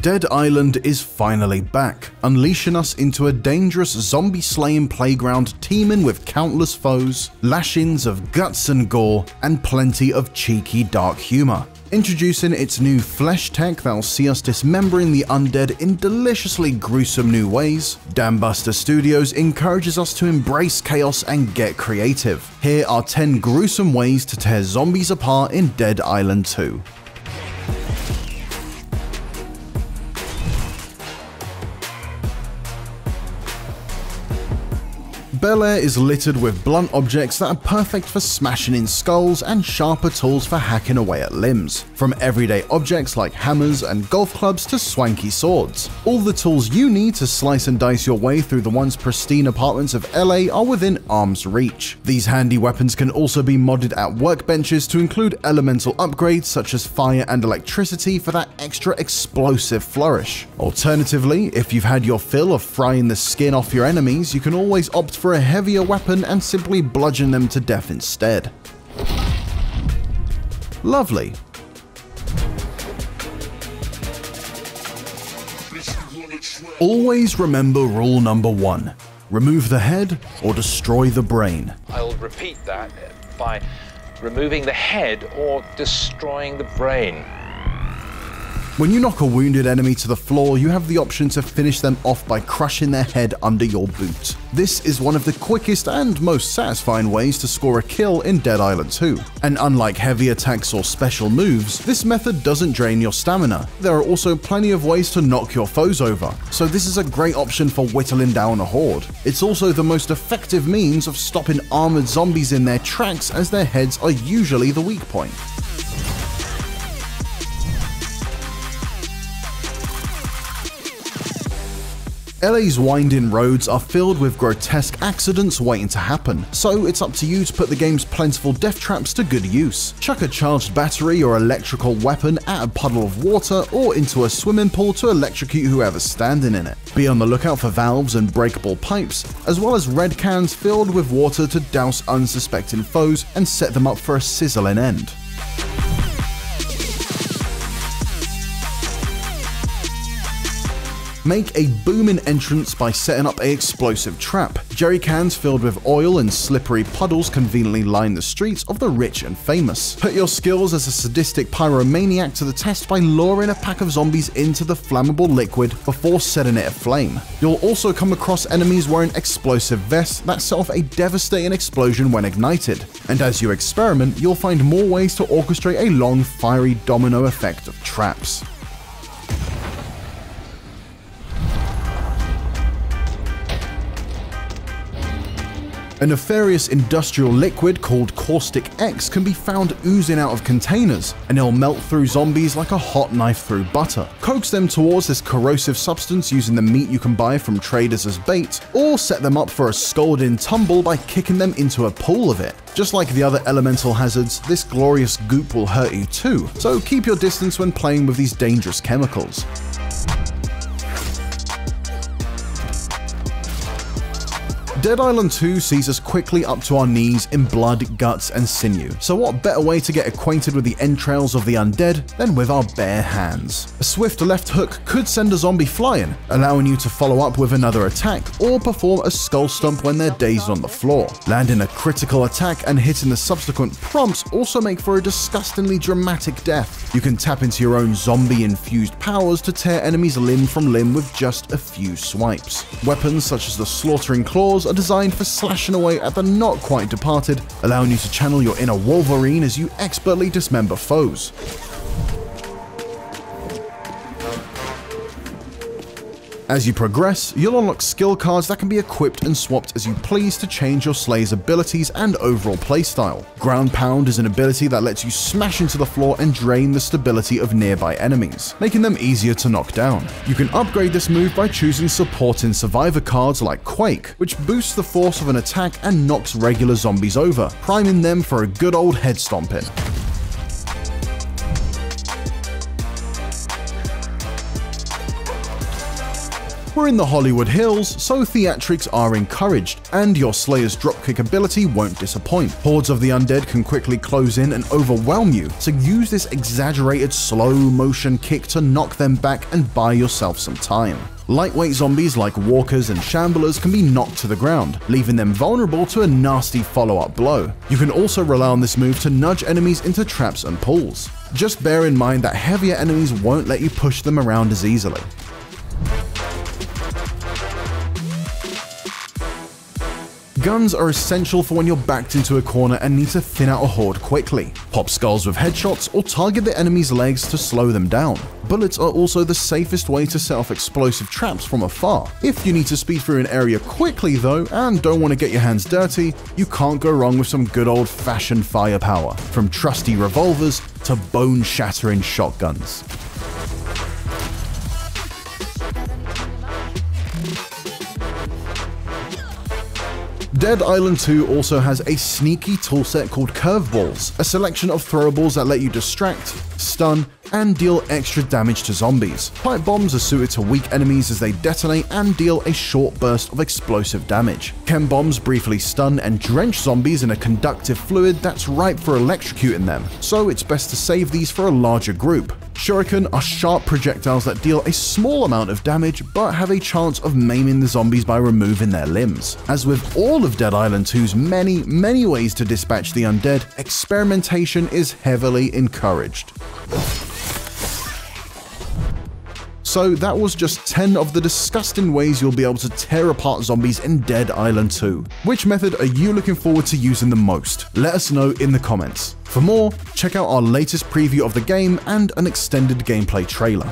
Dead Island is finally back, unleashing us into a dangerous zombie-slaying playground teeming with countless foes, lashings of guts and gore, and plenty of cheeky dark humor. Introducing its new F.L.E.S.H tech that'll see us dismembering the undead in deliciously gruesome new ways, Dambuster Studios encourages us to embrace chaos and get creative. Here are 10 gruesome ways to tear zombies apart in Dead Island 2. Bel-Air is littered with blunt objects that are perfect for smashing in skulls and sharper tools for hacking away at limbs. From everyday objects like hammers and golf clubs to swanky swords. All the tools you need to slice and dice your way through the once pristine apartments of LA are within arm's reach. These handy weapons can also be modded at workbenches to include elemental upgrades such as fire and electricity for that extra explosive flourish. Alternatively, if you've had your fill of frying the skin off your enemies, you can always opt for a heavier weapon and simply bludgeon them to death instead. Lovely. Always remember rule number 1. Remove the head or destroy the brain. I'll repeat that by removing the head or destroying the brain. When you knock a wounded enemy to the floor, you have the option to finish them off by crushing their head under your boot. This is one of the quickest and most satisfying ways to score a kill in Dead Island 2. And unlike heavy attacks or special moves, this method doesn't drain your stamina. There are also plenty of ways to knock your foes over, so this is a great option for whittling down a horde. It's also the most effective means of stopping armored zombies in their tracks, as their heads are usually the weak point. LA's winding roads are filled with grotesque accidents waiting to happen, so it's up to you to put the game's plentiful death traps to good use. Chuck a charged battery or electrical weapon at a puddle of water or into a swimming pool to electrocute whoever's standing in it. Be on the lookout for valves and breakable pipes, as well as red cans filled with water to douse unsuspecting foes and set them up for a sizzling end. Make a booming entrance by setting up an explosive trap. Jerry cans filled with oil and slippery puddles conveniently line the streets of the rich and famous. Put your skills as a sadistic pyromaniac to the test by luring a pack of zombies into the flammable liquid before setting it aflame. You'll also come across enemies wearing explosive vests that set off a devastating explosion when ignited. And as you experiment, you'll find more ways to orchestrate a long, fiery domino effect of traps. A nefarious industrial liquid called Caustic X can be found oozing out of containers, and it'll melt through zombies like a hot knife through butter. Coax them towards this corrosive substance using the meat you can buy from traders as bait, or set them up for a scalding tumble by kicking them into a pool of it. Just like the other elemental hazards, this glorious goop will hurt you too, so keep your distance when playing with these dangerous chemicals. Dead Island 2 sees us quickly up to our knees in blood, guts, and sinew, so what better way to get acquainted with the entrails of the undead than with our bare hands? A swift left hook could send a zombie flying, allowing you to follow up with another attack, or perform a skull stomp when they're dazed on the floor. Landing a critical attack and hitting the subsequent prompts also make for a disgustingly dramatic death. You can tap into your own zombie-infused powers to tear enemies limb from limb with just a few swipes. Weapons such as the slaughtering claws are designed for slashing away at the not quite departed, allowing you to channel your inner Wolverine as you expertly dismember foes. As you progress, you'll unlock skill cards that can be equipped and swapped as you please to change your Slayer's abilities and overall playstyle. Ground Pound is an ability that lets you smash into the floor and drain the stability of nearby enemies, making them easier to knock down. You can upgrade this move by choosing supporting survivor cards like Quake, which boosts the force of an attack and knocks regular zombies over, priming them for a good old head stomping. We're in the Hollywood Hills, so theatrics are encouraged, and your Slayer's dropkick ability won't disappoint. Hordes of the undead can quickly close in and overwhelm you, so use this exaggerated slow motion kick to knock them back and buy yourself some time. Lightweight zombies like walkers and shamblers can be knocked to the ground, leaving them vulnerable to a nasty follow-up blow. You can also rely on this move to nudge enemies into traps and pulls. Just bear in mind that heavier enemies won't let you push them around as easily. Guns are essential for when you're backed into a corner and need to thin out a horde quickly. Pop skulls with headshots or target the enemy's legs to slow them down. Bullets are also the safest way to set off explosive traps from afar. If you need to speed through an area quickly though, and don't want to get your hands dirty, you can't go wrong with some good old-fashioned firepower, from trusty revolvers to bone-shattering shotguns. Dead Island 2 also has a sneaky toolset called Curveballs, a selection of throwables that let you distract, stun, and deal extra damage to zombies. Pipe bombs are suited to weak enemies as they detonate and deal a short burst of explosive damage. Chem bombs briefly stun and drench zombies in a conductive fluid that's ripe for electrocuting them, so it's best to save these for a larger group. Shuriken are sharp projectiles that deal a small amount of damage but have a chance of maiming the zombies by removing their limbs. As with all of Dead Island 2's many ways to dispatch the undead, experimentation is heavily encouraged. So that was just 10 of the disgusting ways you'll be able to tear apart zombies in Dead Island 2. Which method are you looking forward to using the most? Let us know in the comments. For more, check out our latest preview of the game and an extended gameplay trailer.